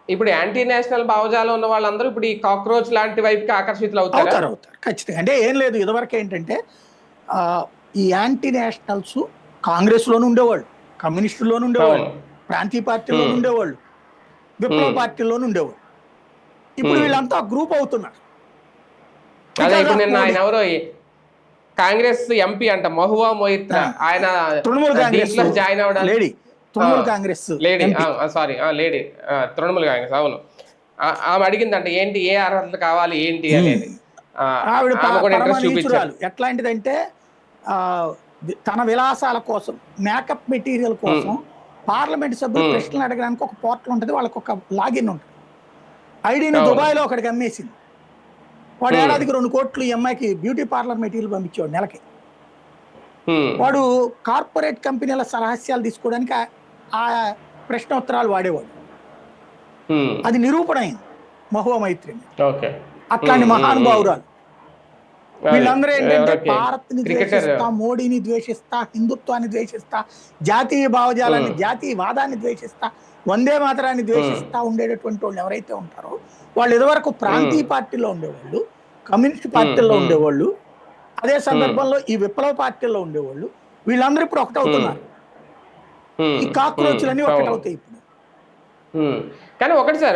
ఇప్పుడు anti national భావజాలం ఉన్న వాళ్ళందరూ ఇప్పుడు ఈ కాక్రోచ్ లాంటి వైపుకి ఆకర్షితులు అవుతారు. అవుతారు ఖచ్చితంగా. అంటే ఏం లేదు, ఇదివరకు ఏంటంటే ఈ యాంటీ నేషనల్స్ కాంగ్రెస్లోనూ ఉండేవాళ్ళు, కమ్యూనిస్టుల్లోనూ ఉండేవాళ్ళు, ప్రాంతీయ పార్టీల్లోనూ ఉండేవాళ్ళు, విప్లవ పార్టీల్లోనూ ఉండేవాళ్ళు. ఇప్పుడు వీళ్ళంతా గ్రూప్ అవుతున్నారు. అదే ఇప్పుడు నిన్న ఆయన ఎవరో కాంగ్రెస్ ఎంపీ అంట మహువా మొయిత్రా, ఆయన తృణమూల్ కాంగ్రెస్ జాయిన్ అవడానికి lady, Trinamool Congress lady, sorry lady, Trinamool Congress, అవును. ఆమె అడిగిందంట ఏంటి ఏ అర్హతలు కావాలి ఏంటి అనేది. ఆవిడ పరమనీచురాలు. ఎట్లాంటిదంటే తన విలాసాల కోసం, మేకప్ మెటీరియల్ కోసం పార్లమెంట్ సభ్యులు ప్రశ్నలు అడగడానికి ఒక పోర్టల్ ఉంటుంది, వాళ్ళకి ఒక లాగిన్ ఉంటుంది. ఐడిని దుబాయ్లో ఒకటికి అమ్మేసింది. వాడు ఏడాదికి 2 కోట్లు ఈ అమ్మాయికి బ్యూటీ పార్లర్ మెటీరియల్ పంపించేవాడు నెలకి. వాడు కార్పొరేట్ కంపెనీల రహస్యాలు తీసుకోవడానికి ఆ ప్రశ్నోత్తరాలు వాడేవాడు. అది నిరూపణ అయింది మహువా మైత్రి. అట్లాంటి మహానుభావురాలు వీళ్ళందరూ ఏంటంటే భారత్ని ద్వేషిస్తా, మోడీని ద్వేషిస్తా, హిందుత్వాన్ని ద్వేషిస్తా, జాతీయ భావజాలాన్ని, జాతీయవాదాన్ని ద్వేషిస్తా, వందే మాతరాన్ని ద్వేషిస్తా ఉండేటటువంటి వాళ్ళు ఎవరైతే ఉంటారో వాళ్ళు ఇదివరకు ప్రాంతీయ పార్టీలో ఉండేవాళ్ళు, కమ్యూనిస్ట్ పార్టీల్లో ఉండేవాళ్ళు, అదే సందర్భంలో ఈ విప్లవ పార్టీల్లో ఉండేవాళ్ళు, వీళ్ళందరూ ఇప్పుడు ఒకటవుతున్నారు. ఈ కాక్రోచ్లన్నీ ఒకటవుతాయి ఇప్పుడు. కానీ ఒకటి సార్